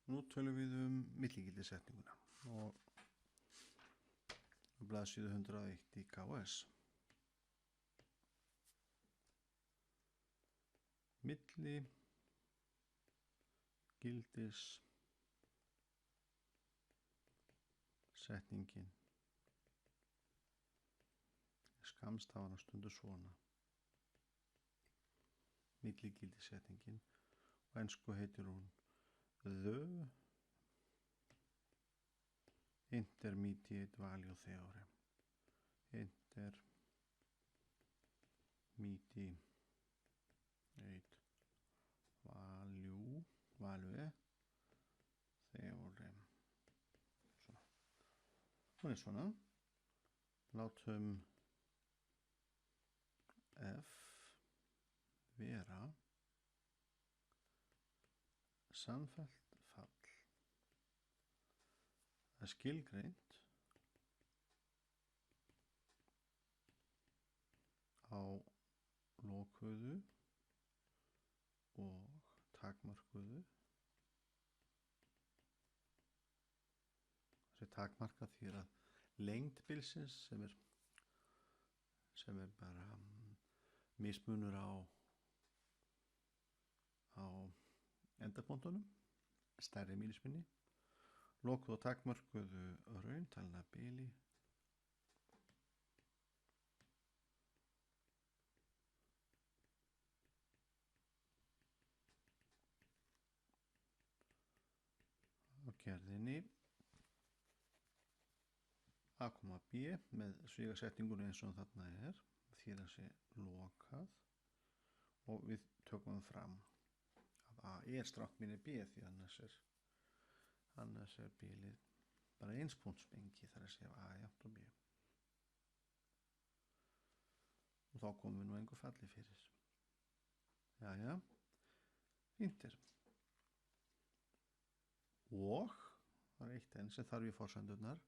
Nú tölum við milligildisetninguna og blaðsíðu 101 í KS. Milligildissetningin skammstafan á stundu svona. Milligildisetningin og ensku heitir hún The Intermediate Value Theorem. Intermediate Value Theorem. Svona. Hún er svona. Látum F vera samfellt fall. Það er skilgreint á lokuðu og takmörkuðu. Þessi takmarka því að lengd bilsins sem er bara mismunur á endapunktunum, stærri mínusminni, lokuð og takmörkuðu rauntalna bili á gerðinni A, B með svigasetningunni eins og þarna er því að sé lokað og við tökum fram að A er stráttminni B því annars er bilið bara einspunktsmengi þar að segja A jafnt og B og þá komum við nú einhver falli fyrir. Jæja, fíntir. Og það er eitt enn sem þarf í forsendurnar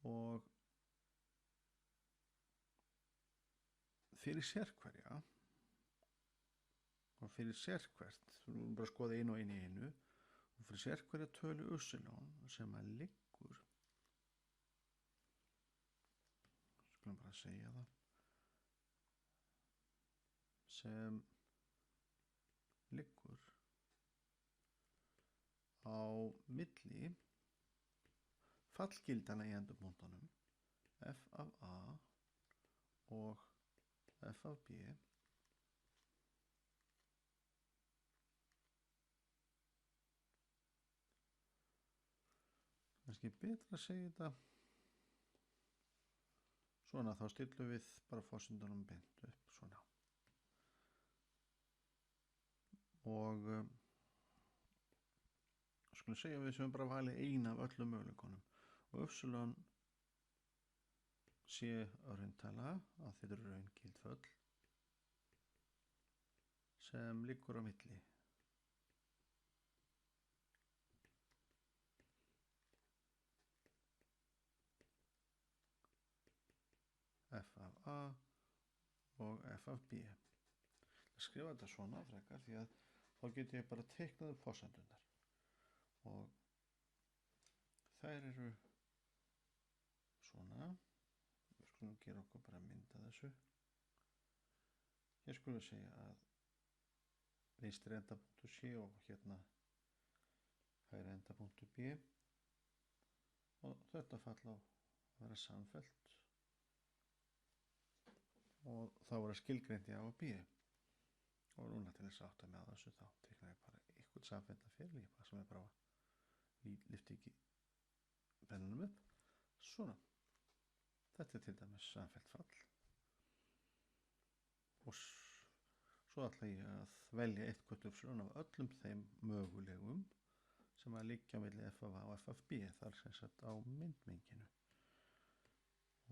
og fyrir sérhverja og fyrir sérhvert, við erum bara að skoða einu og einu og fyrir sérhverja tölu upsilon sem að liggur, skulum bara segja það, sem liggur á milli fallgildana í endurpunktunum f af A og f af B kannski betra að segja þetta svona, þá stillum við bara forsendunum beint upp svona og skulum segja við sem bara valið eina af öllum möguleikunum og upsilon sé rauntala að þetta eru raungild föll sem liggur á milli f af A og f af B. Ég skrifa þetta svona frekar því að þá getur ég bara teiknað upp forsendurnar og þær eru svona. Við skulum gera okkur bara mynd af þessu. Hér skulum við segja að vinstri endapunktur C og hérna hægri endapunktur B og þetta falla á að vera samfellt og þá vera skilgreint í A og B og núna til þess að átta mig á þessu þá teikna ég bara eitthvað samfellta fyrir líka sem er bara lyfti ekki pennunum upp svona. Þetta er til dæmis samfellt fall og svo ætla ég að velja eitthvað upsilon af öllum þeim mögulegum sem að liggja milli f af A og f af B þar sem sagt á myndmenginu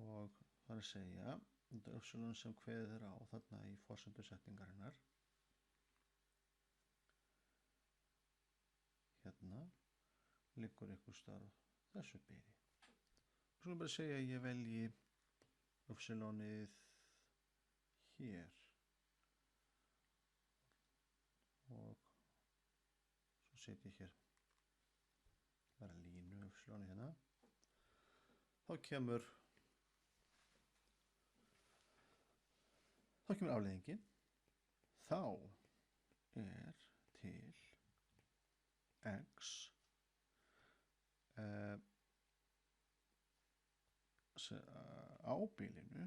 og það er að segja þetta upsilon sem kveðið á þarna í forsendusetningarinnar hérna liggur einhver staðar á þessu bili. Svo bara segja að ég velji upsilonið hér og setja ég hér bara línu uppslóni hérna. Þá kemur afleiðingin. Þá er til x á bilinu,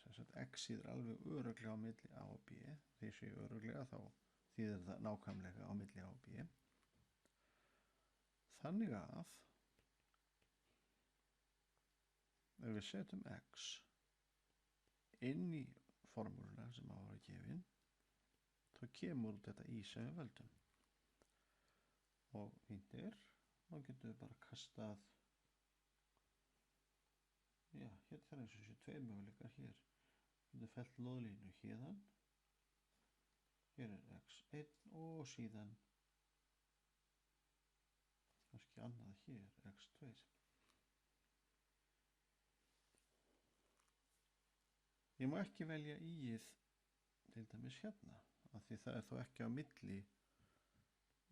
þess að x þýðir alveg örugglega á milli a og b. Því sé örugglega þá þýðir það nákvæmlega á milli a og b. Þannig að ef við setjum x inn í formúluna sem á að vera gefin, þá kemur út þetta í sem við völdum. Og vindir, þá getum við bara kastað, já, hér er eins og þessi tveir möguleikar hér. Við getum fellt loðlínu hérðan, hér er x1 og síðan kannski annað hér, x2. Ég má ekki velja í-ið til dæmis hérna, af því það er þó ekki á milli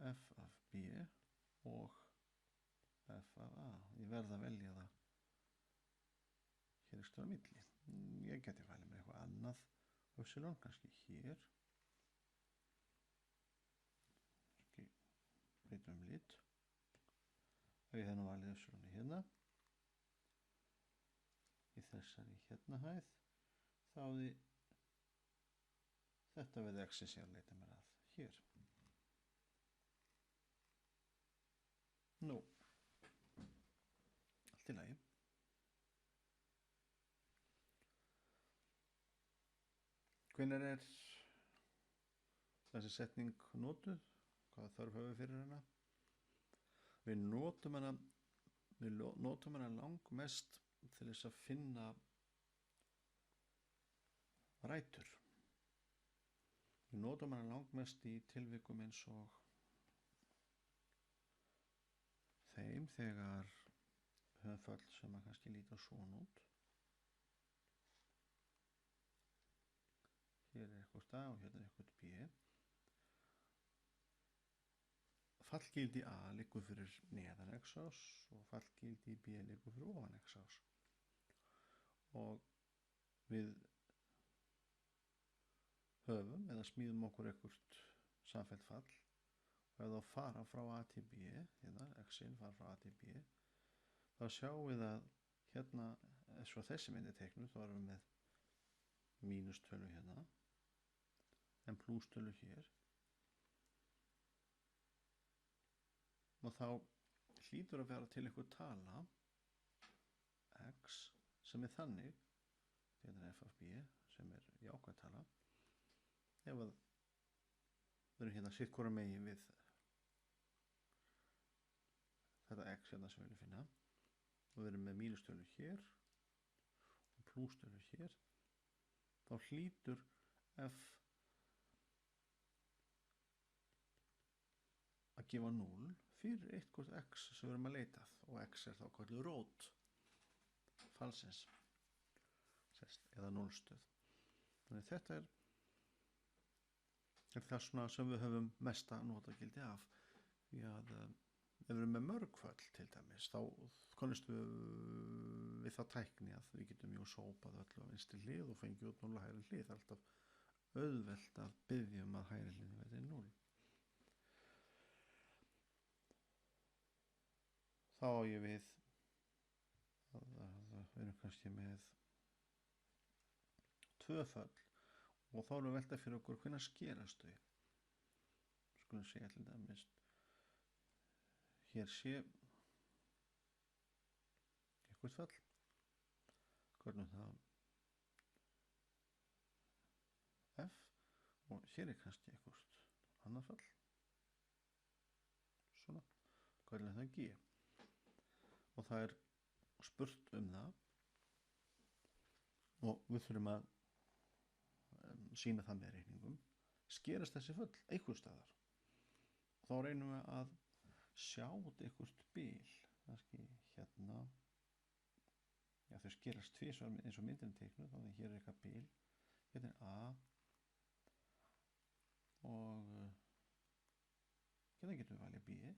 f af b og f af a. Ég verð að velja það hér ekstra á milli. Ég geti valið með eitthvað annað epsilon, kannski hér. Kannski breytum lit. Ef ég hef nú valið epsilon hérna, í þessari hérna hæð, þá hefði þetta verið x sem ég að leita mér að hér. Nú, allt í lagi. Hvenær er þessi setning notuð? Hvaða þörf höfum við fyrir hana? Við notum hana langmest til þess að finna rætur. Við notum hana langmest í tilvikum eins og þeim þegar höfum sem að kannski líta svona út. Hér er eitthvað A og hérna er eitthvað B. Fallgildi A liggur fyrir neðan x-ás og fallgildi B liggur fyrir ofan x-ás. Og við höfum eða smíðum okkur eitthvað samfellt fall og ef þá fara frá A til B, hérna x-in fara frá A til B, þá sjáum við að hérna, eins og þessi myndi teiknuð, þá erum við með mínustölu hérna en plústölu hér. Og þá hlýtur að vera til einhver tala x sem er þannig, þetta er f af b sem er jákvæð tala, ef að við erum hérna sitt hvora megin við þetta x hérna sem við viljum finna og við erum með mínustölu hér og plústölu hér, þá hlýtur f að gefa 0 fyrir eitthvað x sem við erum að leita að og x er þá kallið rót falsins eða núllstöð. Þannig þetta er það svona sem við höfum mesta notagildi af, því að ef við erum með mörg föll til dæmis þá kannast við það tækni að við getum jú sópað öllu á vinstri hlið og fengið út 0 á hægri hlið. Það er alltaf auðvelt að biðja að hægri hlið verði 0. Þá á ég við að við erum kannski með 2 föll og þá erum við velta fyrir okkur hvenær skerast þau. Skulum segja til dæmis hér sé eitthvað fall, hvernig það f og hér er kannski eitthvað annað fall, svona, hvernig það g. Og það er spurt það og við þurfum að sýna það með reikningum. Skerast þessi föll einhvers staðar og þá reynum við að sjá eitthvað bil, kannski hérna, já þau skerast tvisvar eins og myndin teiknuð, þannig hér er eitthvað bil, hérna er A og það getum við valið B.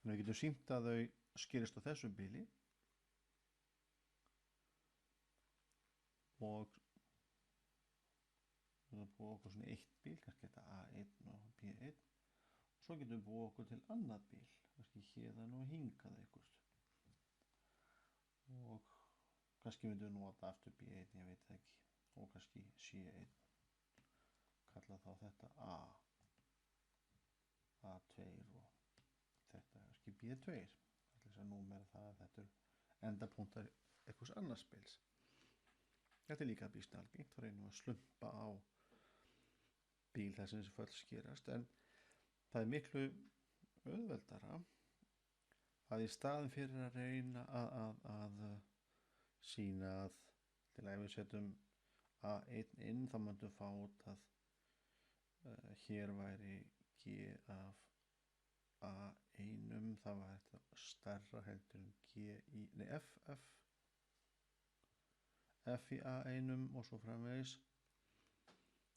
Þannig við getum sýnt að þau skýrist á þessu bili og það búið okkur svona eitt bil, kannski þetta A1 og B1 og svo getum við búið okkur til annað bil, kannski hérðan og hingað eitthvað og kannski myndum við nota aftur B1, ég veit það ekki, og kannski C1, kalla þá þetta A, A2 og þetta kannski B2, þess að númera það að þetta er endapunktar eitthvað annars spils. Þetta er líka býsna algengt, þá reynum við að slumpa á bíl þess að þessi föll skerast, en það er miklu auðveldara að í staðin fyrir að reyna að sýna að til að við setjum A1 inn, þá myndum við fá út að hér væri G af A1, það var þetta stærra heldur en F í A1 og svo framvegis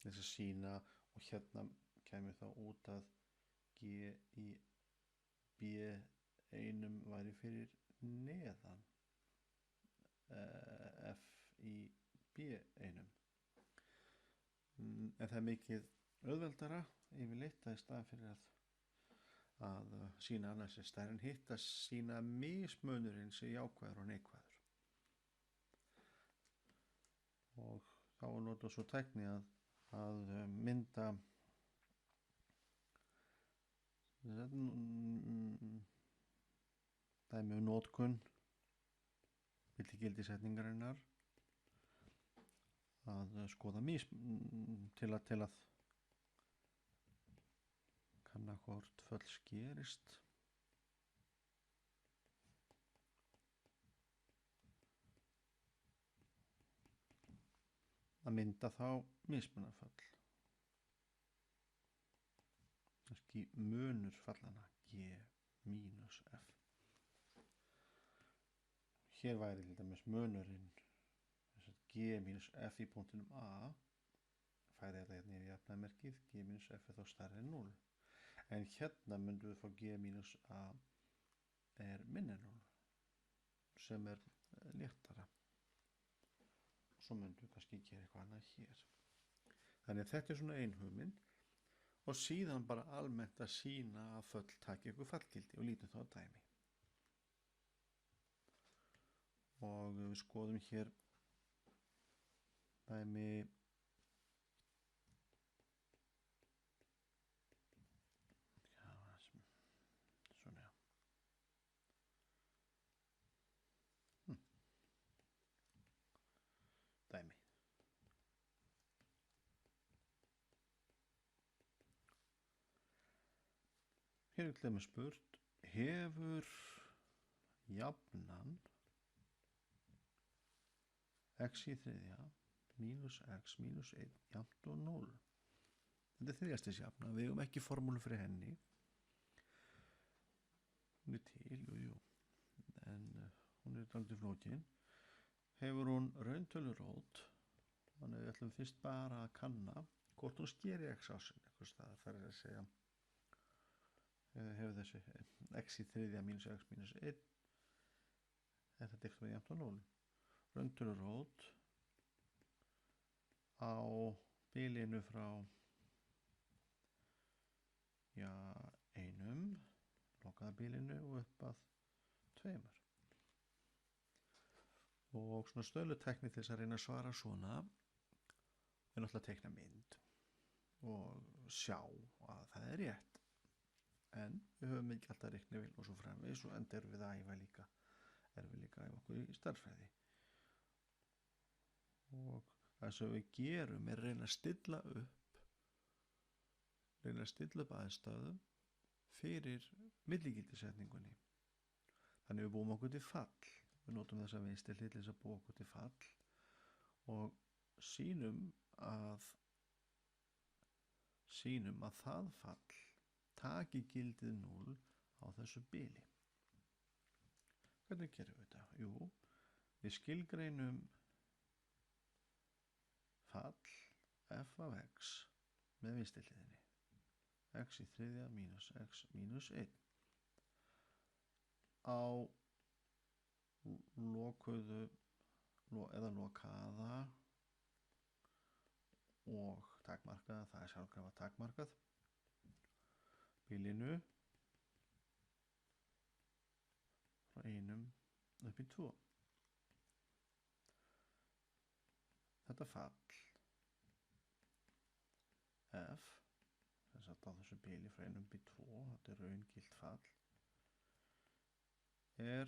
þess að sýna og hérna kemur þá út að G í B1 væri fyrir neðan F í B1 en það er mikið auðveldara yfirleitt að í staðan fyrir að sýna annars er stærri en hitt að sýna mismunurinn sé jákvæður og neikvæður og þá er notað svo tækni að mynda dæmi notkun milligildisetningarinnar að skoða til að kanna hvort föll skerist að mynda þá mismunarföll kannski munur fallana G mínus F hér væri til dæmis munurinn G mínus F í punktinum A færi þetta hérna yfir jafnaðarmerkið G mínus F er þá stærri en 0 en hérna myndum við fá G mínus A er minni en 0 sem er léttara svo myndum við kannski gera eitthvað annað hér þannig að þetta er svona ein hugmynd og síðan bara almennt að sýna að föll taki eitthvað fallgildi og lítum þá að dæmi og við skoðum hér dæmi svona dæmi hér er til dæmis spurt hefur jafnan x í þriðja mínus x mínus 1 jafnt og 0 þetta er þriðjastigs jafna við höfum ekki formúlu fyrir henni hún er til, jú en hún er dálítið flókin hefur hún rauntölurót þannig að við ætlum fyrst bara að kanna hvort hún skeri x á sinni einhvers staðar þar er að segja hefur þessi x í þriðja mínus x mínus 1 þetta er eitthvað jafnt og 0 rauntölurót á bilinu frá einum lokaða bilinu og upp að 2 og svona stöðlutekni til þess að reyna að svara svona er náttúrulega að teikna mynd og sjá að það er rétt en við höfum ekki alltaf reiknivél og svo framvegis og enda erum við að æfa líka okkur í stærðfræði og það sem við gerum er reyna að stilla upp aðstæðum fyrir milligildisetningunni þannig við búum okkur til fall við notum þessa vinstilli til þess að búa okkur til fall og sýnum að það fall taki gildið 0 á þessu bili hvernig gerum við þetta? Jú, við skilgreinum fall f af x með vinstilliðinni x í þriðja mínus x mínus 1 á lokuðu eða lokaða og takmarkaða, það er sjálfkrafa takmarkað bilinu frá 1 upp í 2. Þetta fall f þess að á þessu bili frá 1 upp í 2, þetta er raungilt fall, er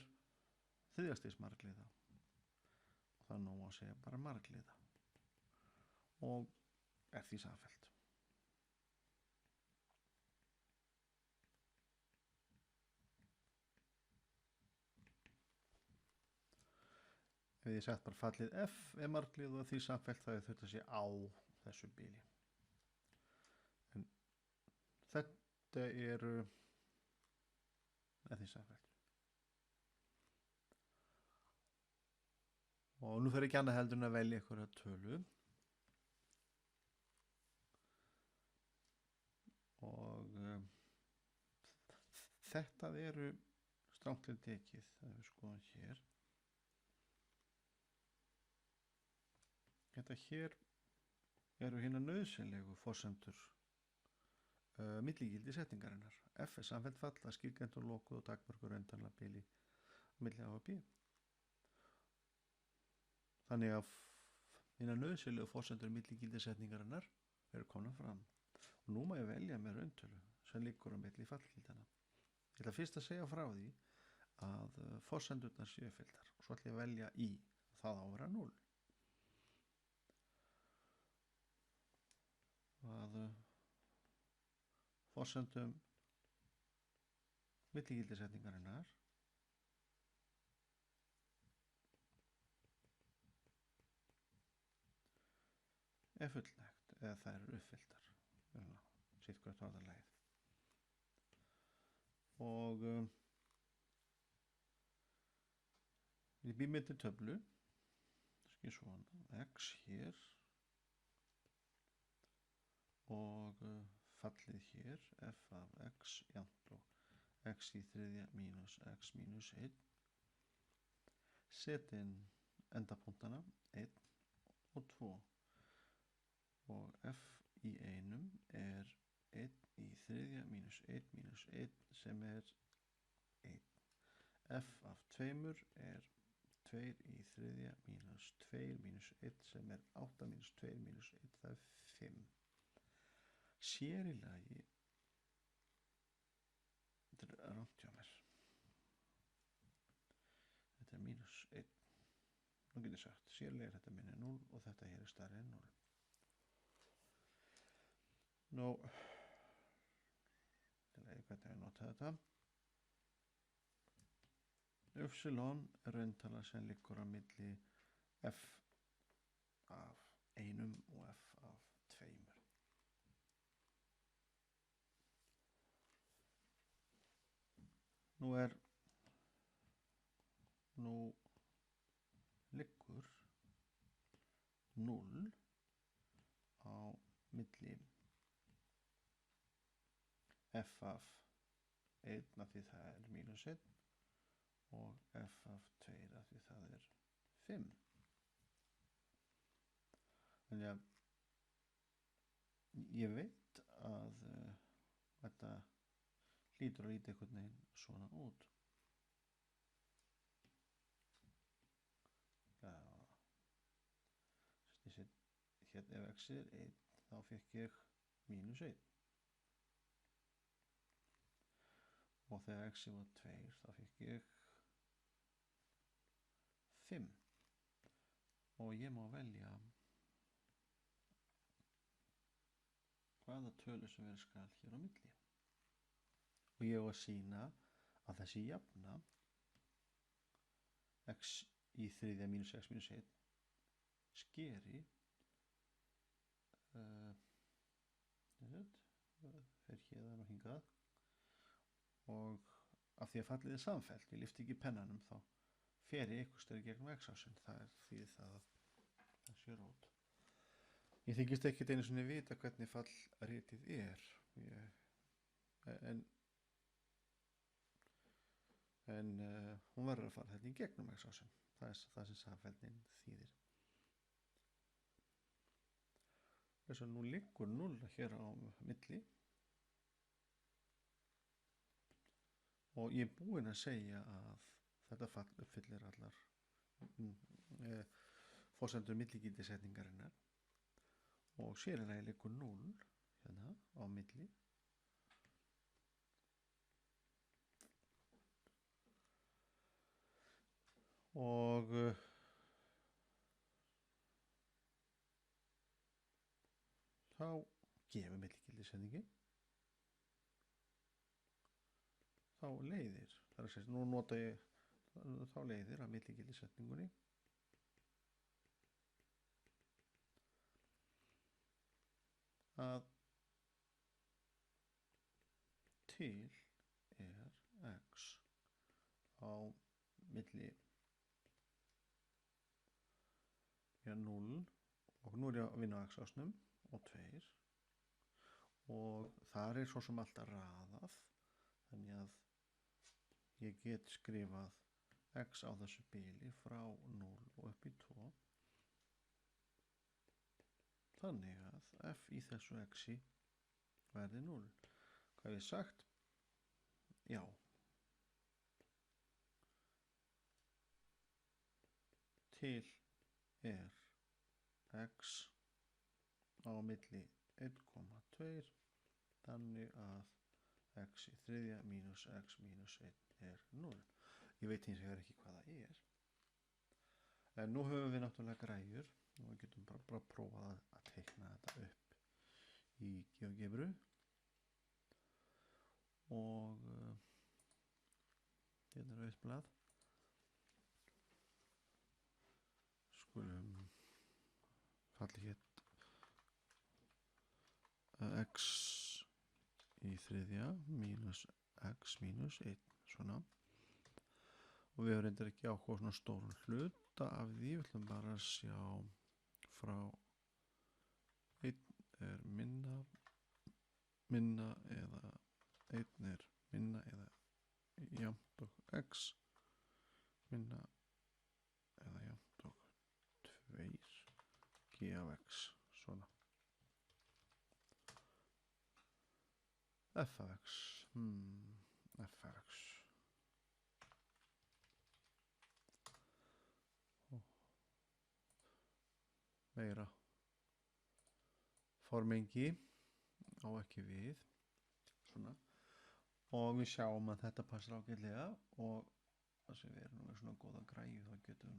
þriðjastigs margliða og það er nóg að segja bara margliða og er því samfellt. Ef ég sett bara fallið f er marglið og því samfellt þá er þetta sé á þessu bili. En þetta eru því samfellt. Og nú fer ekki annað heldur en að velja einhverja tölu. Og þetta eru strangt til tekið, það við skoðum hér. Þetta hér eru hinar nauðsynlegu forsendur milligildi setningarinnar. F er samfellt fall, það skilgreint og lokuð og takmörkur endanlega bili milli A og B. Þannig að hinar nauðsynlegu forsendur milligildi setningarinnar eru komna fram. Og nú má ég velja með rauntölu sem liggur á milli fallgildana. Ég ætla fyrst að segja frá því að forsendurnar séu uppfylltar og svo ætla ég að velja í það á að vera 0. Að forsendum milligildisetningarinnar er fullnægt eða þær eru uppfylltar sitt hvert orðalagið. Og ég bý með til töflu svona x hér og fallið hér f af x jafnt og x í þriðja mínus x mínus 1. Set inn endapunktana 1 og 2 og f í einum er 1 í þriðja mínus 1 mínus 1 sem er 1. F af 2 er 2 í þriðja mínus 2 mínus 1 sem er 8 mínus 2 mínus 1, það er 5. Sér í lagi, þetta er rangt hjá mér, þetta er mínus 1, nú getur ég sagt, sér í lagi er þetta minni 0 og þetta hér er stærri en 0. Nú, til að ég hvernig ég nota þetta, Upsilon er rauntala sem liggur á milli f af 1 og f af 2. Nú liggur 0 á milli f af 1 af því það er mínus 1 og f af 2 af því það er 5. Þannig að ég veit að þetta hlýtur að líta einhvern veginn svona út. Hérna ef x er 1 þá fekk ég mínus 1 og þegar x var 2 þá fekk ég 5 og ég má velja hvaða tölu sem verið skal hér á milli og ég á að sýna að þessi jafna x í þriðja mínus x mínus 1 skeri fer hérðan og hingað og af því að fallið er samfellt, ég lyfti ekki pennanum þá fer ég einhvers staðar í gegnum x-ásinn, það er því það sé rót. Ég þykist ekkert einu sinni vita hvernig fallritið er, ég en hún verður að fara þetta í gegnum x-ásin. Það er það sem samfelldin þýðir. Þess að nú liggur 0 hér á milli og ég er búinn að segja að þetta uppfyllir allar forsendur milligildisetningarinnar og sér en að liggur 0 hérna á milli. Og þá gefur milligildisetningin þá leiðir, það er að segja, nú nota ég þá leiðir að milligildisetningunni að til er x á milli 0 og nú er ég að vinna á x-ásnum og 2 og þar er svo sem alltaf raðað, þannig að ég get skrifað x á þessu bili frá 0 og upp í 2, þannig að f í þessu x-i verði 0. Hvað hef ég sagt? Já, til er x á milli 1,2 þannig að x í þriðja mínus x mínus 1 er 0. Ég veit hins vegar ekki hvað það er. En nú höfum við náttúrulega græjur og við getum bara prófað að teikna þetta upp í GeoGebru og hérna er auðvitað blað. Skulum falli hér x í þriðja mínus x mínus 1 svona og við höfum reyndar ekki áhuga svona stórum hluta af því, við ætlum bara að sjá frá 1 er minna eða 1 er minna eða jafnt og x minna eða jafnt og 2 g af x svona f af x f af x meira formengi á ekki við svona og við sjáum að þetta passar ágætlega og þess að við erum með svona góða græju þá getum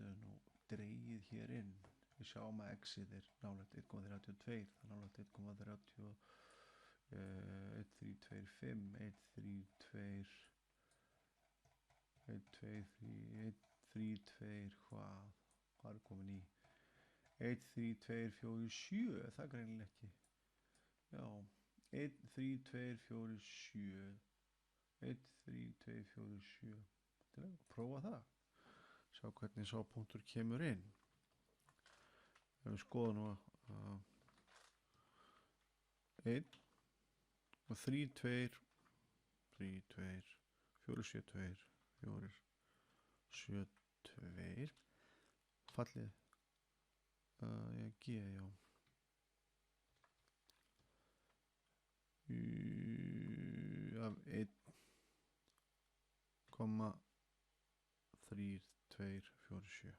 við nú dregið hér inn. Við sjáum að x-ið er nálægt 1,32, það er nálægt 1,32 1,325 1,332 hvað er komin í 1,324 það greinilega ekki já 1,324 1,324 til að prófa það sjá hvernig sá punktur kemur inn ef við skoðum nú 1 og 3, 2 3, 2 4, 7, 2 4, 7, 2 fallið G, já af 1,3, 2, 4,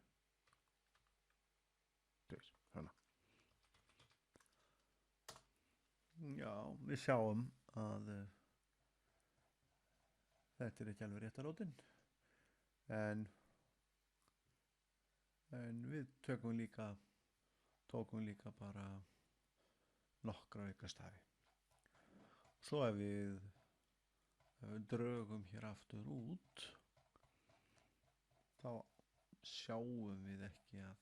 7 svona já, við sjáum að þetta er ekki alveg réttarótin en við tókum líka bara nokkra aukastafi svo ef við drögum hér aftur út þá sjáum við ekki að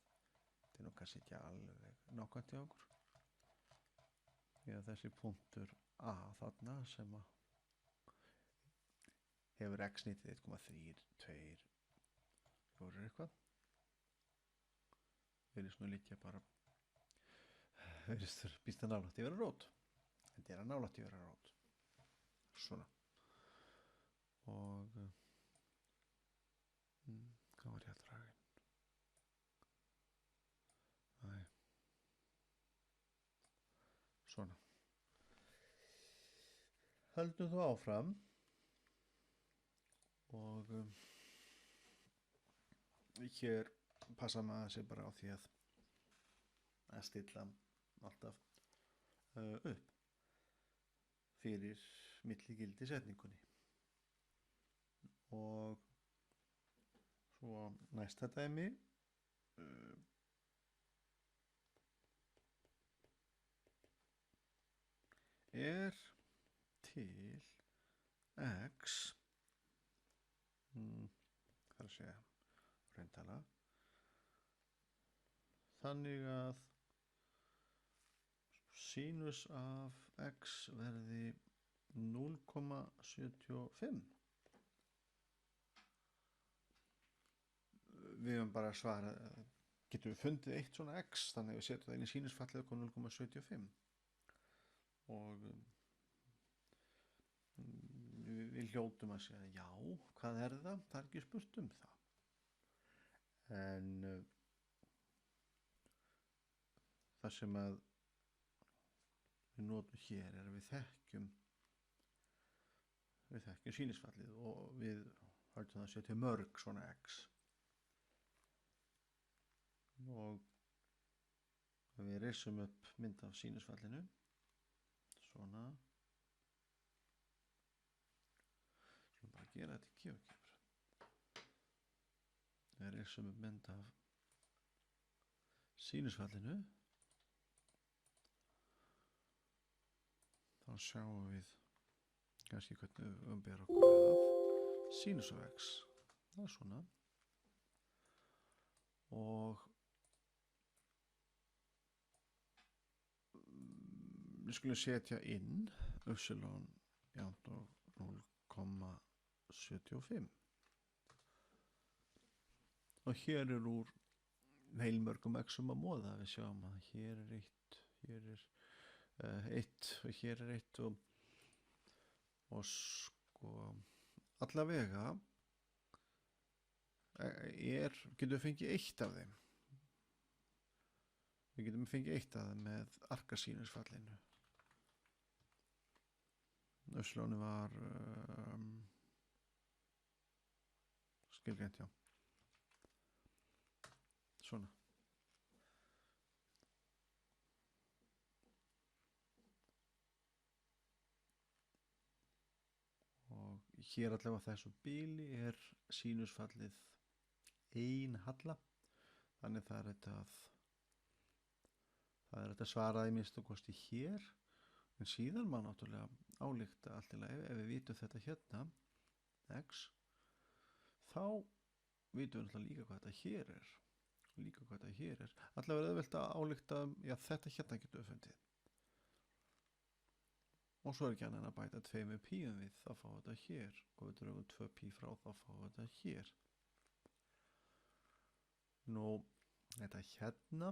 þetta er nú kannski ekki alveg nákvæmt hjá okkur því að þessi punktur A þarna sem að hefur x-nýttið 1,3, 2, 4 eitthvað verið svona líka bara verið býst það nálægt yfir að rót en endilega nálægt í að vera rót. Svona. Og hvað var ég að draga inn? Nei. Svona. Höldum þú áfram og hér passa maður sig bara á því að stilla alltaf upp fyrir milligildi setningunni. Og svo næsta dæmi er til x það að segja rauntaala þannig að sínus af x verði 0,75. Við höfum bara að svara, getum við fundið eitt svona x, þannig að við setjum það inn í sínusfallið okkur 0,75 og við hljótum að segja já, hvað er það? Það er ekki spurt um það. En það sem að við notum hér er að við þekkjum sínusfallið og við höldum það að setja mörg svona x. Og við reisum upp mynd af sínusfallinu svona bara gera þetta í GeoGebra. Við reisum upp mynd af sínusfallinu þá sjáum við kannski hvernig við ber okkur af sínus af x. Það er svona og við skulum setja inn y jafnt og 0,75 og hér er úr heilmörgum x-um að móða. Við sjáum að hér er 1 og hér er 1 og sko allavega getum við fengið eitt af þeim. Við getum fengið eitt af þeim með arkasínusfallinu. Öslónu var skilgreint, já. Svona. Og hér allavega á þessu bili er sínusfallið ein halla. Þannig það er þetta svaraði minnst og kosti hér. En síðan má náttúrulega álykta allt í lagi ef við vitum þetta hérna, x, þá vitum við náttúrulega líka hvað þetta hér er. Allavega auðvelt að álykta, já þetta hérna getum við fundið. Og svo er ekki annað en að bæta 2 píum við, þá fáum við þetta hér. Og við drögum 2 pí frá, þá fáum við þetta hér. Nú, þetta hérna,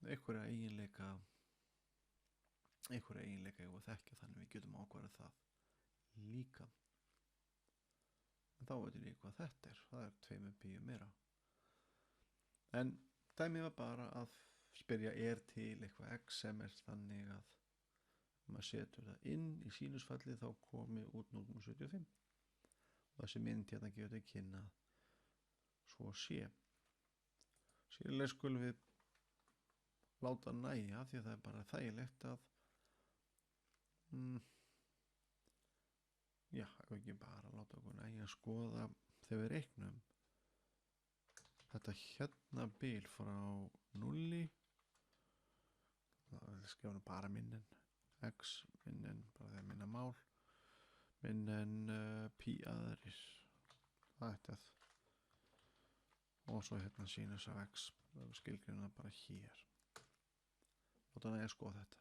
einhverja eiginleika ég var þekkja þannig við getum ákvarðað það líka. En þá veitum við hvað þetta er. Það er 2 píum meira. En dæmið var bara að spyrja er til eitthvað x sem er þannig að maður setur það inn í sínusfallið þá komi út 0,75. Og þessi mynd hérna gefur þetta kynna svo sé. Sérlega skulum við láta næja því að það er bara þægilegt að já, ekki bara láta okkur næja að skoða þegar við reiknum þetta hérna bil frá 0 það skjáum bara minnen x, minnen bara þegar minna mál minnen pí aðrir þetta og svo hérna sínus af x skilgreinum það bara hér og þannig að skoða þetta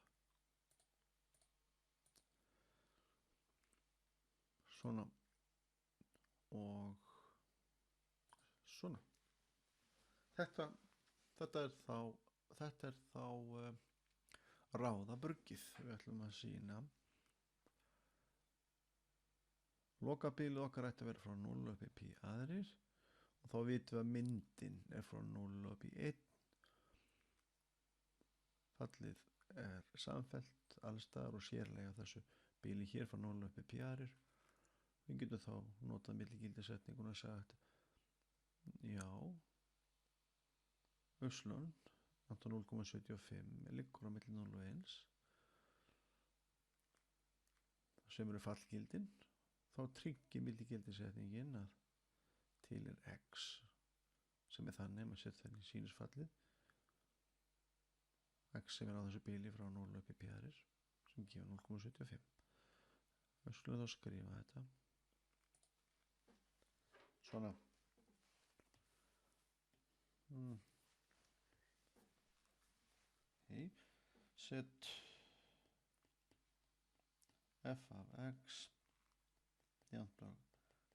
svona og svona þetta er þá ráða bruggið. Við ætlum að sýna lokabilið okkar ætti að vera frá 0 upp í pi aðrir og þá vitum við að myndin er frá 0 upp í 1. Fallið er samfellt allstaðar og sérlega þessu bili hér frá 0 upp í pi aðrir. Við getum þá notað milligildisetninguna og sagt já, Uslun 0,75 liggur á milli 0 og 1 sem eru fallgildin. Þá tryggir milligildisetningin að til er x sem er þannig að maður setja þenni í sínusfallið x sem er á þessu bili frá 0 upp í pi aðrir sem gefur 0,75. Við skulum þá skrifa þetta svona set f af x jafnvel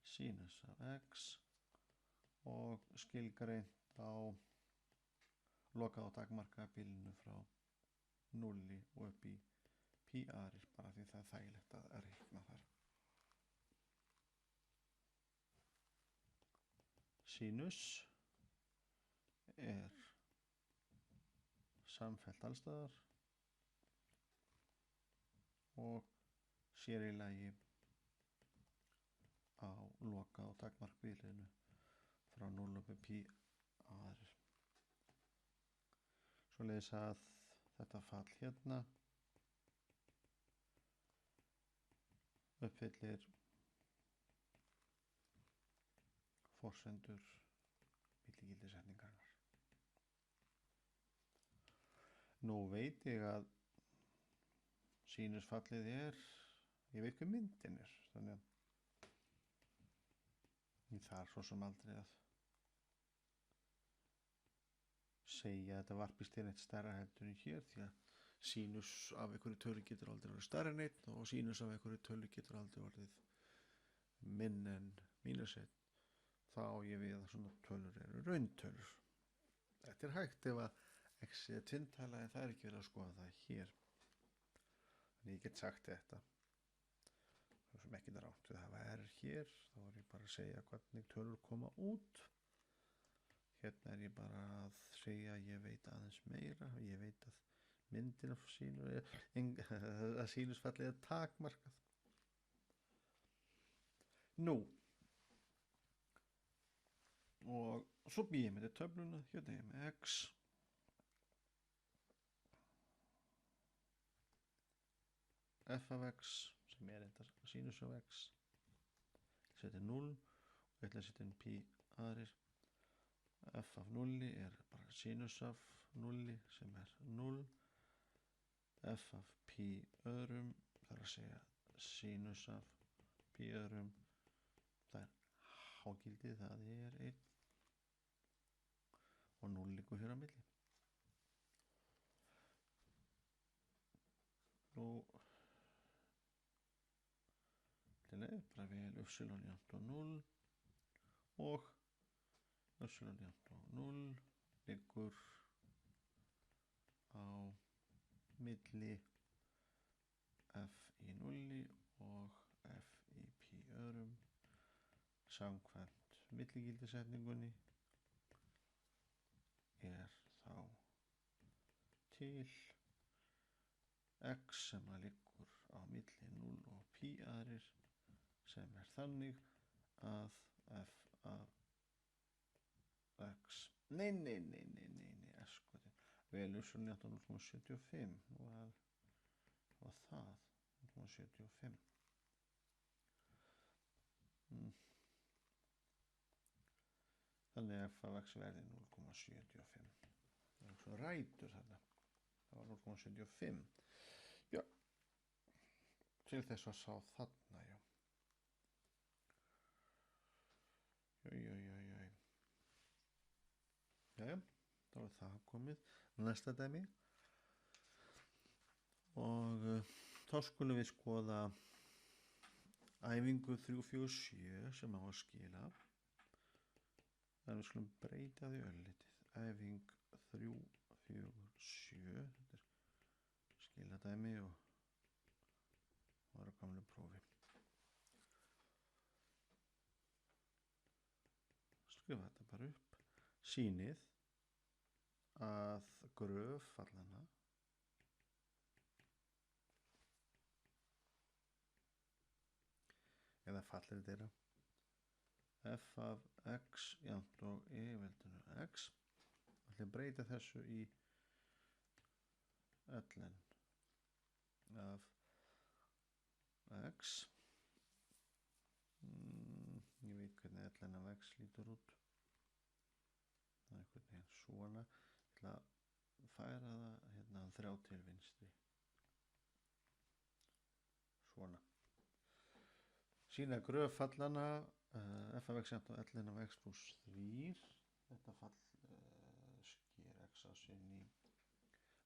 sinus af x og skilgreint á lokað á takmarka bilinu frá 0 og upp í pi aðrir bara því það er þægilegt að reikna þar. Sinus er samfellt allstaðar og sér í lagi á lokað á takmarkbilinu frá 0 upp í pi aðrir. Svoleiðis að þetta fall hérna uppfyllir forsendur milligildisetningarinnar. Nú veit ég að sínusfallið er, ég veit hvað myndin er, þannig að ég þarf svo sem aldrei að segja að þetta varpist er eitt stærra heldur en hér því að sínus af einhverju tölu getur aldrei verið stærra en 1 og sínus af einhverju tölu getur aldrei verið minn en mínus 1. Þá á ég við að svona tölur eru rauntölur. Þetta er hægt ef að x er tvintala en það er ekki verið að skoða það hér. Þannig ég get sagt þetta. Það sem ekki er rátt við að hafa r hér, þá er ég bara að segja hvernig tölur koma út. Hérna er ég bara að segja að ég veit aðeins meira, ég veit að myndin af að sínusfallið er takmarkað. Nú, og svo býð ég með þetta töfluna, hérna er ég með x f af x sem er þetta sínus af x. Ég seti 0 og ég ætla að setja inn pi aðrir. F af 0 er bara sinus af 0 sem er 0. F af pi öðrum, það er að segja sinus af pi öðrum, það er hágildið, það er 1 og 0 liggur hér á milli. Nú bara vel upsilon jafnt á 0 og upsilon jafnt á 0 liggur á milli f í 0 og f í pi öðrum samkvæmt milligildisetningunni er þá til x sem að liggur á milli 0 og pi aðrir sem er þannig að f af x vel upsilon jafnt á 0,75 og það 0,75 þannig að f af x verði 0,75 það er svo rætur þarna það var 0,75 já til þess að sá þarna já jæja þá er það komið næsta dæmi og þá skulum við skoða æfingu 347 sem á að skila en við skulum breyta því örlítið æfing 347 þetta er dæmi og var á gamlu prófi. Skrifa þetta bara upp. Sýnið að gröf fallanna eða fallir þeirra f af x jafnt og yfirveldinu x. Það breyta þessu í ln af x. Ég veit hvernig ln af x lítur út. Það einhvern veginn svona. Ég ætla að færa það hérna 3 til vinstri. Svona. Sýna gröf fallanna f af x jafnt og ln af x plus 3. Þetta fall sker x á sinn í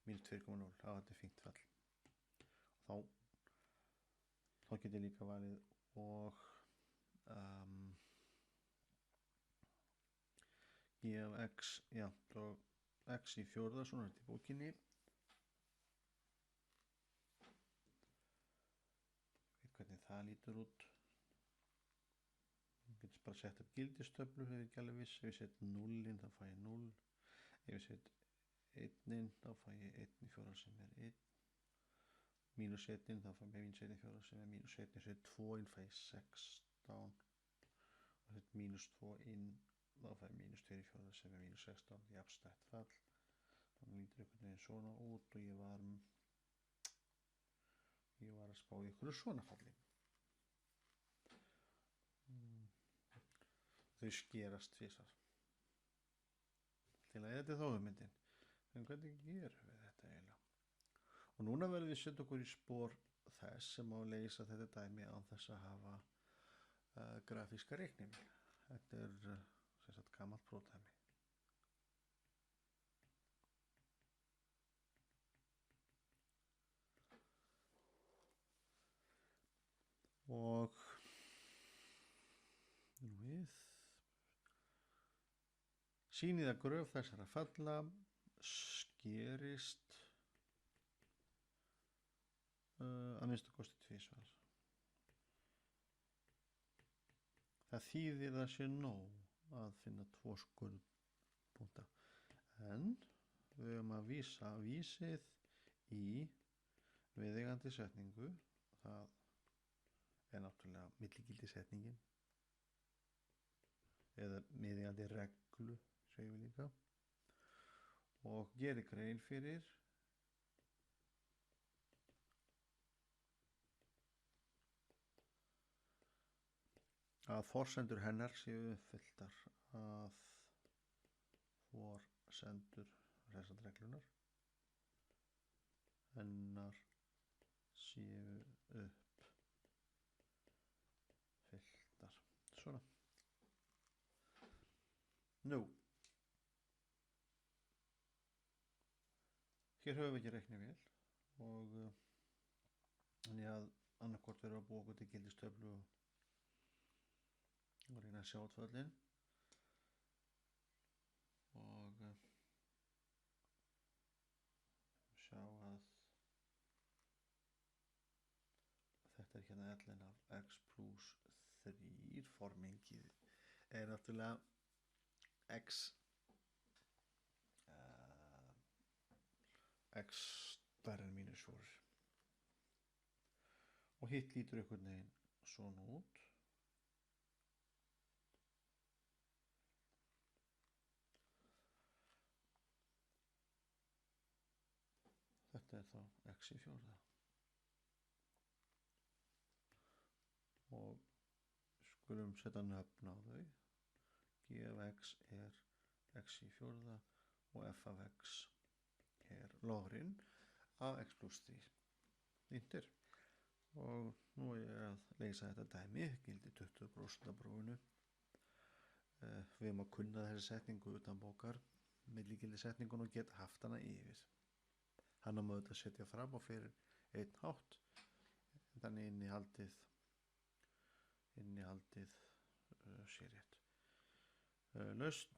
minus 2,0. Þetta fínt fall. Og þá get ég líka valið og g af x jafnt og x í fjórða, svona er þetta í bókinni. Hvernig það lítur út. Ég get bara sett upp gildistöflu, hefur ekki alveg viss. Ef ég set 0 þá fæ ég 0. Ef ég set 1 þá fæ ég 1 í fjóra sem er 1. Mínus 1 þá fæ ég mínus 1 í fjóra sem er mínus 1. Ef ég set 2 fæ ég 16. Og set mínus 2 þá fæ ég mínus 2 í fjóra sem er mínus 16. Jafnstætt fall. Þannig lítur einhvern veginn svona út og ég var að spá í ykkur svona falli. Þau skerast tvisvar. Til að þetta er þá hugmyndin. En hvernig gerum við þetta eiginlega? Og núna verðum við setja okkur í spor þess sem á að leysa þetta dæmi án þess að hafa grafíska reiknivél. Þetta er sem sagt gamalt prófdæmi. Og við sýnið að gröf þessara falla skerist að minnsta kosti tvisvar. Það þýðir að sé nóg að finna 2 skurðpunkta. En við höfum að vísa vísið í viðeigandi setningu. Það er náttúrulega milligildisetningin eða viðeigandi reglu, segjum við líka, og gerir grein fyrir að forsendur hennar séu uppfylltar, að forsendur reglunar hennar séu uppfylltar. Svona. Nú. Hér höfum við ekki reiknivél og þannig að annarkvort verður að búa okkur til gildistöflu og reyna að sjá útföllin og sjá að þetta er hérna ln af x plus 3. Formingið er náttúrulega x stærri en mínus 4 og hitt lítur einhvern veginn svona út. Þetta er þá x í fjórða og skulum setja nöfn á þau. G af x er x í fjórða og f af x er logrin af x plus 3. Yndir. Og nú er ég að leysa þetta dæmi, gildi 20% af prófinu. Við erum að kunna þessi setningu utan bókar, milligildi setningun og geta haft hana yfir. Hann á maður að setja fram og fyrir einn hátt, þannig innihaldið sé rétt. Lausn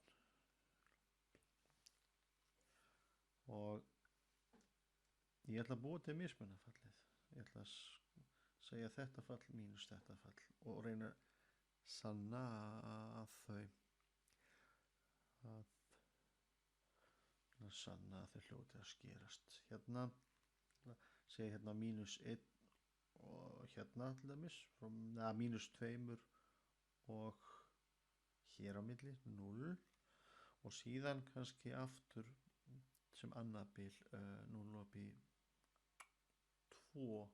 og Ég ætla að búa til mismunafallið. Ég ætla að segja þetta fall mínus þetta fall og reyna að sanna að þau hljóti að skerast. Hérna segja hérna mínus 1 og hérna til dæmis mínus 2 og hér á milli 0 og síðan kannski aftur sem annað bil 0 upp í 2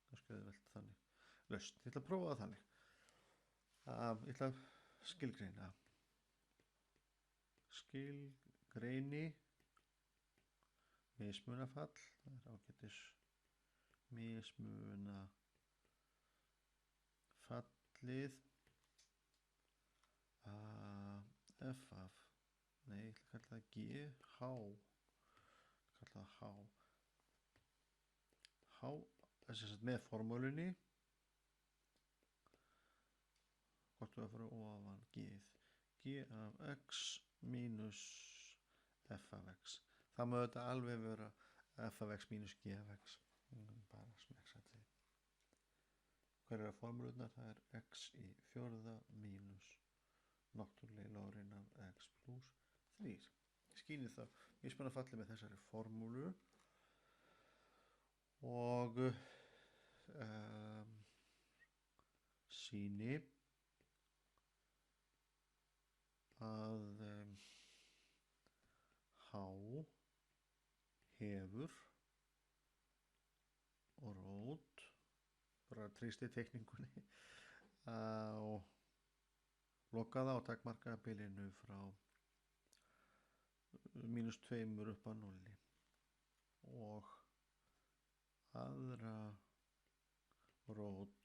kannski auðvelt þannig lausn. Ég ætla að prófa það þannig. Ég ætla að skilgreini mismunafall. Það ágætis mismunafallið f af ég ætla að kalla það g h þess að með formúlunni hvort við að fara ofan g af x mínus f af x. Það má þetta alveg vera f af x mínus g af x. Bara smekksætti. Hver er formúlunar? Það er x í fjórða mínus náttúrulega lóðurinn af x plus 3. Skýni það mismunafallið með þessari formúlu og sýni að h hefur og rót bara trýsti teikningunni og lokaða á takmarkaða bilinu frá mínus 2 upp að 0 og aðra rót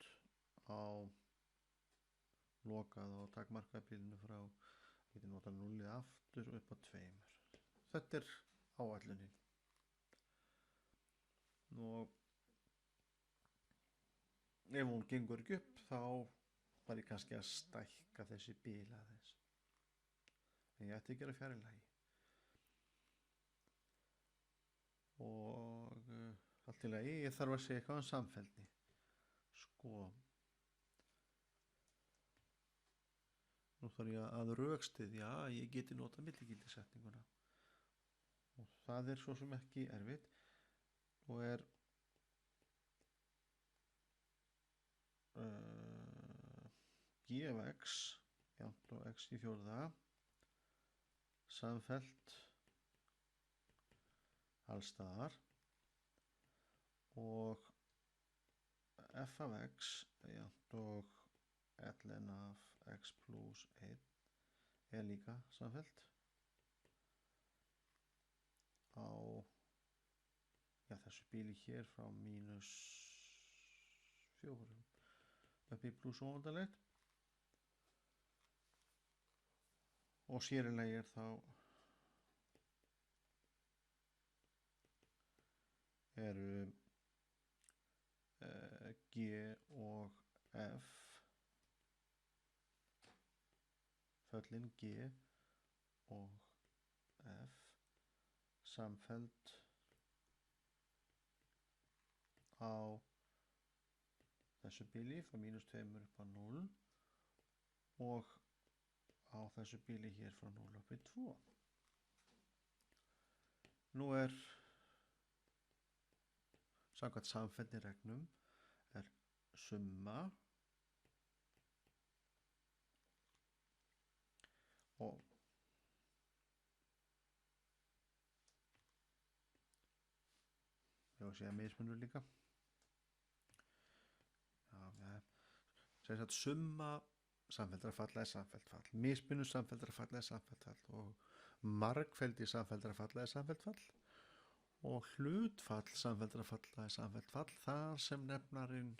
á lokaða á takmarkaða bilinu frá við nota 0 aftur upp að 2. Þetta er áætlunin og ef hún gengur ekki upp þá var ég kannski að stækka þessi bil aðeins en ég ætti að gera fjarri lagi og allt í lagi. Ég þarf að segja eitthvað samfelldni nú þarf ég að rökstyðja að ég geti notað milligildisetninguna og það er svo sem ekki erfitt og er g af x jafnt og x í fjórða samfellt allstaðar og f af x jafnt og ln af x plus 1 er líka samfellt á þessu bíli hér frá mínus 4 upp í pluss óvandalegt og sérinlega er þá eru g og f föllin g og f samfelld á þessu bíli frá mínus 2 upp á 0 og á þessu bíli hér frá 0 upp í 2. Nú er samkvæmt samfelldnireglum er summa og ég var að segja mismunur líka summa samfelldra falla er samfellt fall, mismunur samfelldra falla er samfellt fall og margfeldi samfelldra falla er samfellt fall og hlutfall samfelldra falla er samfellt fall þar sem nefnarinn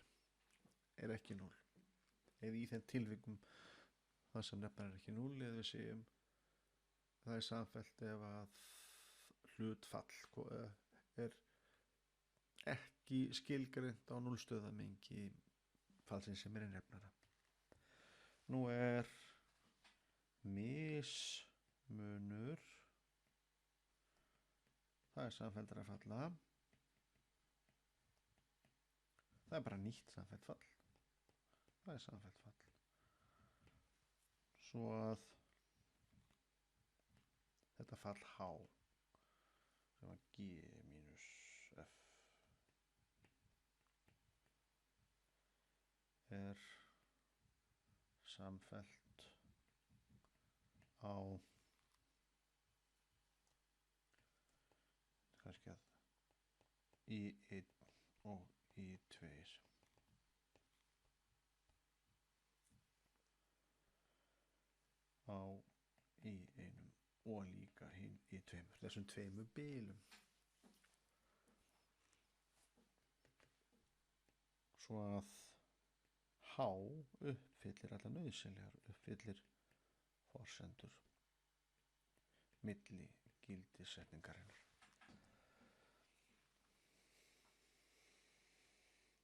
er ekki 0 eða í þeim tilvikum þar sem nefnarinn er ekki 0 eða við segjum það er samfellt ef að hlutfall er ekki skilgreint á 0 stöðamengi fallsins sem er í nefnara. Nú er mismunur það er samfelldara falla. Það er bara nýtt samfellt fall. Það er samfellt fall. Svo að þetta fall H sem var G mínus F er samfellt á kannski að I1 og I2 á I1 og líka hinn I2, þessum tveimur bilum. Svo að H uppfyllir allar nauðsynlegar, uppfyllir forsendur milli gildissetningarinnar.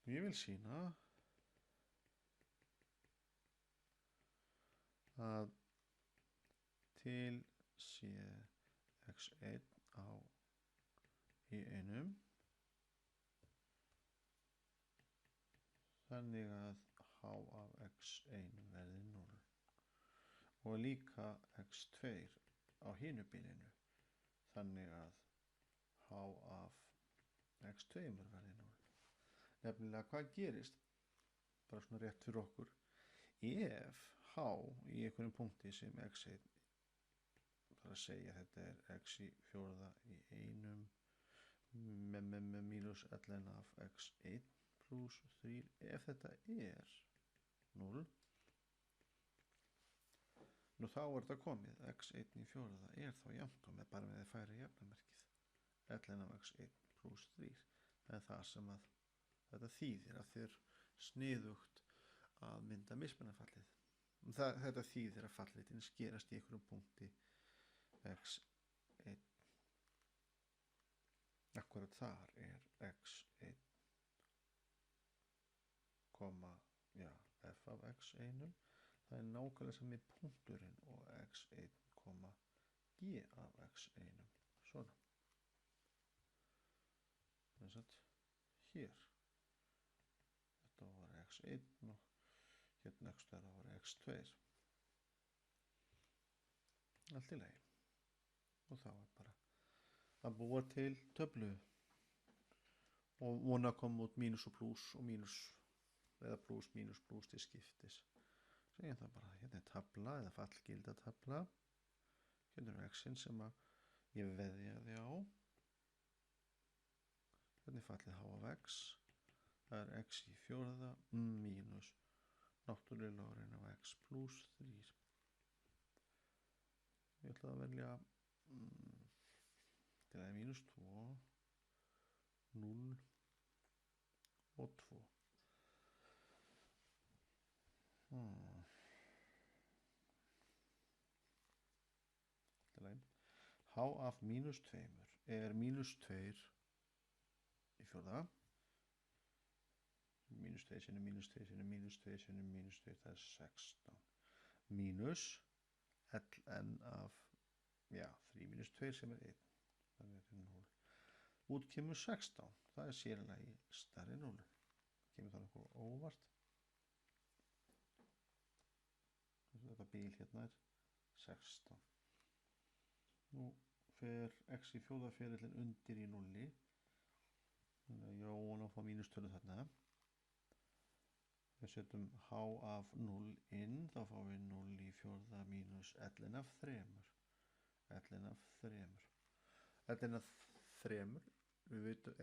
Ég vil sýna að til sé x1 á I1 þannig að h af x1 verði 0 og líka x2 á hinu bilinu þannig að h af x2 verði 0. Nefnilega hvað gerist, bara svona rétt fyrir okkur, ef h í einhverjum punkti sem x1, það er að segja þetta er x í fjórða í einum mínus ln af x1 pluss 3, ef þetta er 0, nú þá er þetta komið, x1 í fjórða er þá jafnt og með bara með færi jafnamerkið ln af x1 pluss 3, það er það sem að þetta þýðir að þér sniðugt að mynda mismunarfallið. Þetta þýðir að fallritin skerast í einhverjum punkti x1. Akkurat þar er x1, f af x1, það er nákvæmlega sami punkturinn og x1, g af x1. Svona. Þess að hér. Þetta var x1 og hérna ekki stöða var x2. Allt í lagi. Og þá er bara að búa til töflu og vona að koma út mínus og plús og mínus eða plús, mínus, plús til skiptis. Segjum það bara, hérna er tabla eða fallgilda tabla. Hérna er x-in sem að ég veðjaði á. Hérna er fallið h af x. Það er x í fjórða mínus náttúrulega logrin af x pluss 3. Ég ætla að velja til að mínus 2, 0 og 2. H af mínus 2 er mínus 2 í fjórða. Mínus 2 sinni mínus 2 sinni mínus 2 sinni mínus 2, það er 16. Mínus ln af 3 mínus 2 sem er 1. Þannig er 0. Út kemur 16. Það er sérlega í stærri 0. Kemur það nokkuð óvart. Þetta bil hérna er 16. Nú fer x í fjórðaferillin undir í 0. Þannig að ég vona að fá mínustölu þarna. Við setjum h af 0 inn, þá fáum við 0 í fjórða mínus ln af 3. Ln af 3. Ln af 3, við veitum,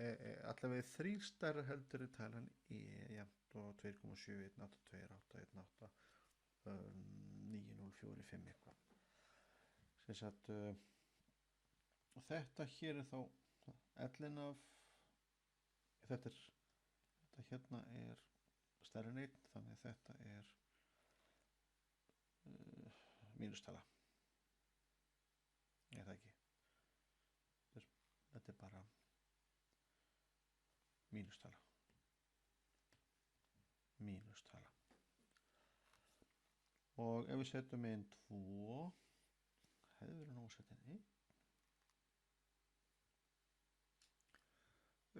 allavega 3 stærra heldur í talan jafnt og 2,7, 1,8, 2,8, 1,8, 9,045 eitthvað. Sem sagt, þetta hér er þá ln af, þetta hérna er stærri en 1, þannig þetta er mínustala. Ég það ekki. Þetta er bara mínustala. Mínustala. Og ef við setjum inn 2, hefði verið nóg að setja inn 1.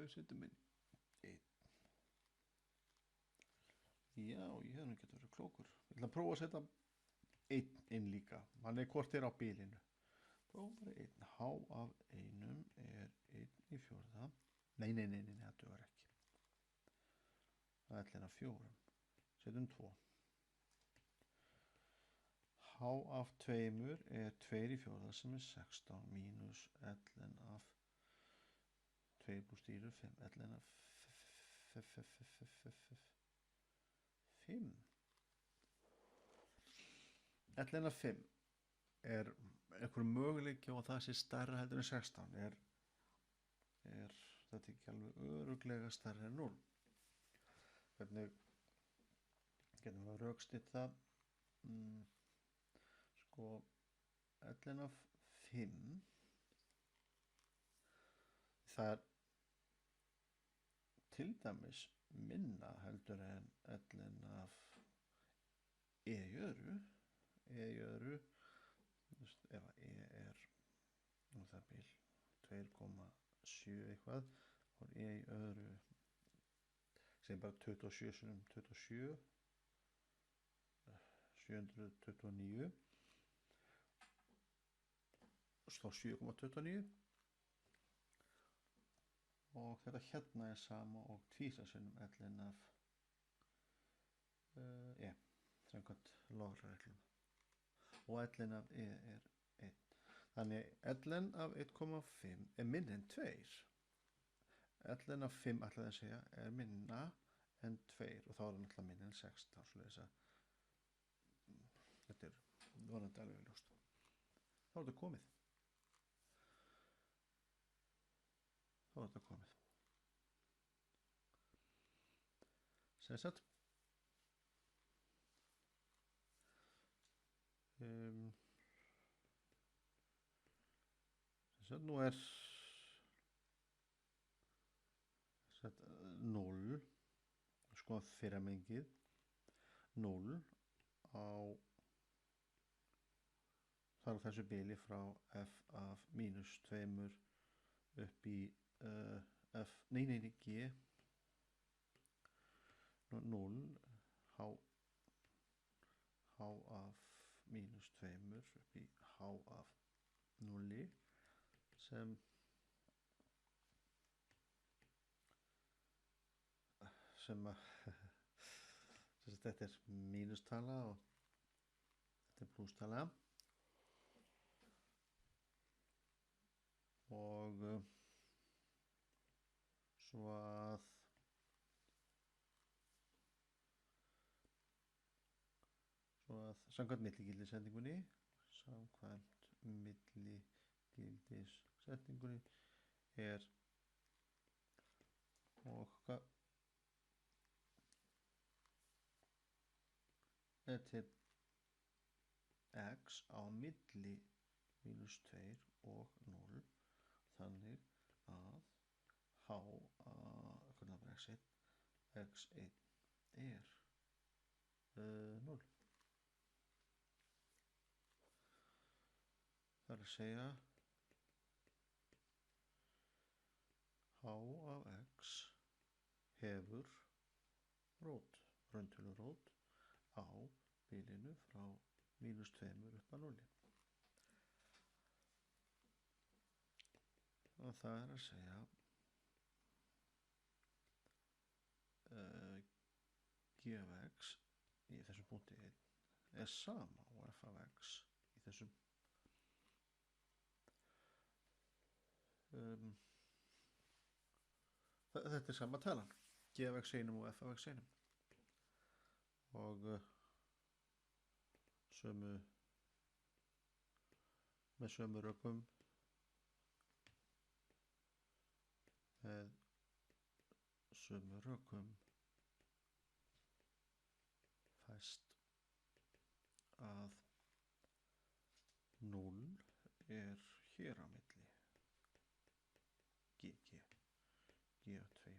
við setjum inn 1. Já, ég hef nú getur verið klókur. Ég ætla að prófa að setja 1 inn líka. Hann hvort á bilinu. Prófa bara 1. H af 1 er 1/4. Nei, það dugar ekki. Það er 1/4. Setjum 2. H af 2 er 2/4 sem er 16 mínus 11 af 2 pluss 4 er 5. 11 af 5. 11 af 5 er einhver möguleiki og það sé stærra heldur en 16. Er þetta ekki alveg örugglega stærra en 0? Hvernig getum við að rökstytta það? Sko 11 af 5 það er til dæmis minna heldur en 11 af e í öðru ef að e er nú það bil 2,7 eitthvað og e í öðru sem bara 27 sinum 27 729 slá 7,29 og þetta hérna er sama og tvísa sinnum 11 af samkvæmt logreglum og 11 af e er 1. Þannig 11 af 1,5 er minni en 2. 11 af 5 ætlaði að segja er minna en 2 og þá er það náttúrulega minni en 16. Þetta er vonandi alveg ljóst. Þá er þetta komið. Sem sagt nú er 0 sko fyrramengið 0 á þar á þessu bili frá f af mínus 2 upp í f, g 0 h af mínus 2 upp í h af 0 sem þetta er mínustala og þetta er plústala og svo að samkvæmt milligildissendingunni er og er til x á milli mínus 2 og 0 þannig að h x1 er 0. Það er að segja h af x hefur rót, rauntölurót á bilinu frá mínus 2 upp að 0. Og það er að segja g af x í þessum punkti 1 er sama og f af x í þessum þetta er sama talan g af x einum og f af x einum og með sömu rökum fæst að 0 er hér á milli g af 2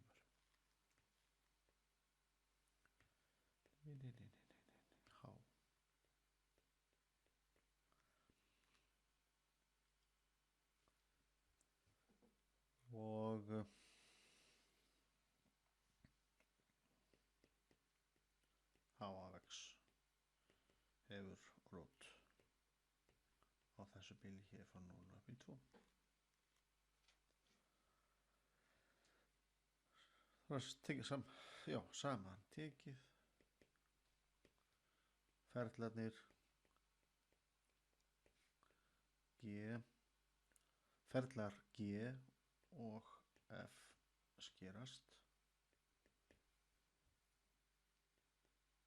h og þessu bili hér frá 0 upp í 2. Það er tekið saman tekið ferlarnir ferlar G og F skerast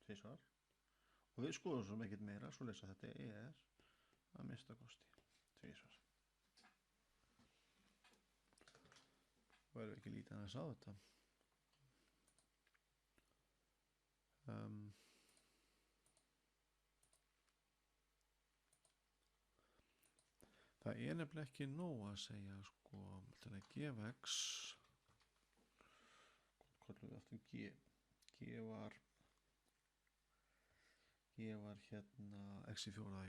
tvisvar og við skoðum svo ekkert meira svo lesa þetta að mista kosti tvisvar og erum ekki lítið aðeins á þetta það nefnilega ekki nóg að segja sko til að gefa x hvað við aftur G var hérna x í fjóra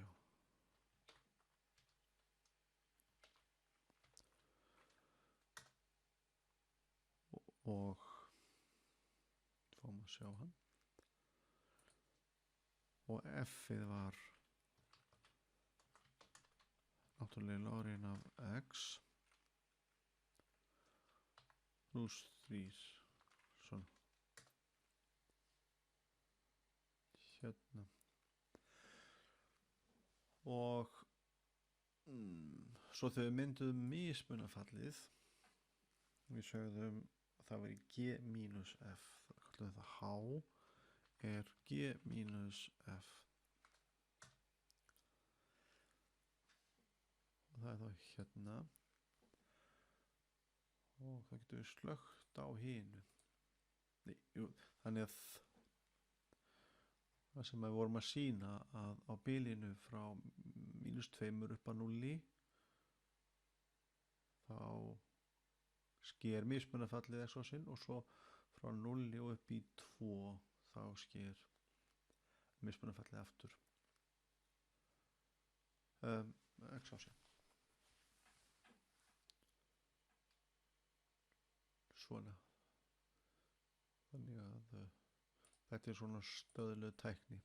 og fáum að sjá hann og f-ið var náttúrulega lagrin af x pluss 3 svona hérna og svo þegar við mynduðum mismunafallið við sögðum að það var í G mínus F það kallar þetta H er G mínus F og það er þá hérna og það getur við slögt á hinu þannig að það sem við vorum að sýna að á bilinu frá -2 upp að 0 þá sker mismunafallið x-ásinn og svo frá 0 og upp í 2 þá sker mismunafallið aftur x-ásinn svona þannig að þetta er svona stöðuleg tækni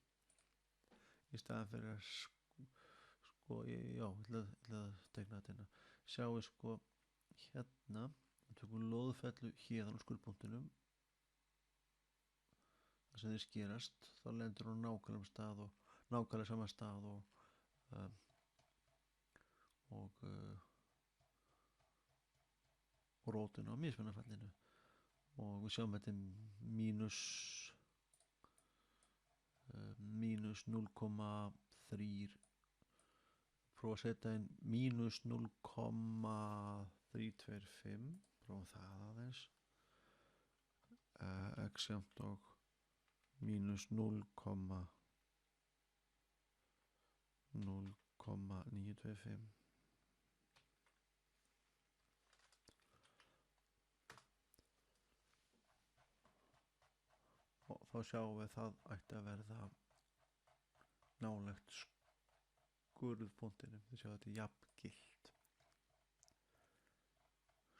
í staðan fyrir að sko, ég ætla að tegna þetta hérna sjáu sko hérna við tökum lóðfellu héðan á skurðpunktinum þar sem þeir skerast þá lendur hún nákvæmlega sama stað og rótin á mismunafallinu og við sjáum þetta mínus 0,3 prófa að setja inn mínus 0,325 prófa það aðeins x jafnt og mínus 0,925 og þá sjáum við það ætti að verða nálægt skurðpunktinum þið sjáum þetta jafngilt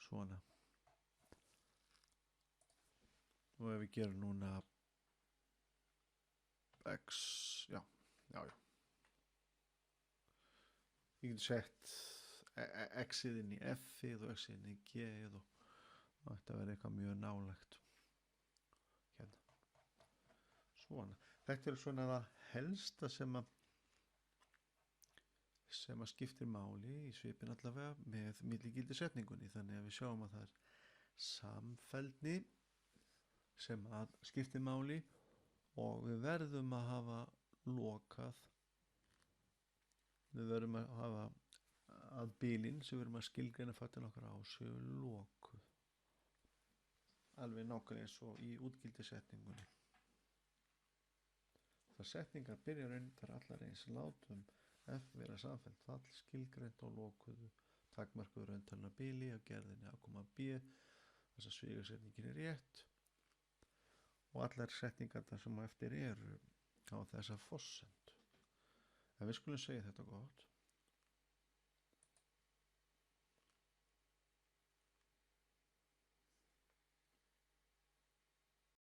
svona og ef við gerum núna x já ég get sett x-ið inn í f-ið og x-ið inn í g-ið og það ætti að vera eitthvað mjög nálægt hérna svona þetta er svona það helsta sem að skiptir máli í svipin allavega með milligildisetningunni þannig að við sjáum að það er samfelldni sem að skiptir máli og við verðum að hafa lokað við verðum að hafa að bilin sem við verðum að skilgreina fattin okkar á séu lokuð alveg nákvæmlega eins og í útgildisetningunni það setningar byrjarinn þar allar eins látum F vera samfellt fall skilgreint og lokuðu takmarkuðu rauntalna bili á gerðinni A, B þess að svigasetningin er rétt og allar setningar þar sem eftir eru á þessa forsend en við skulum segja þetta gott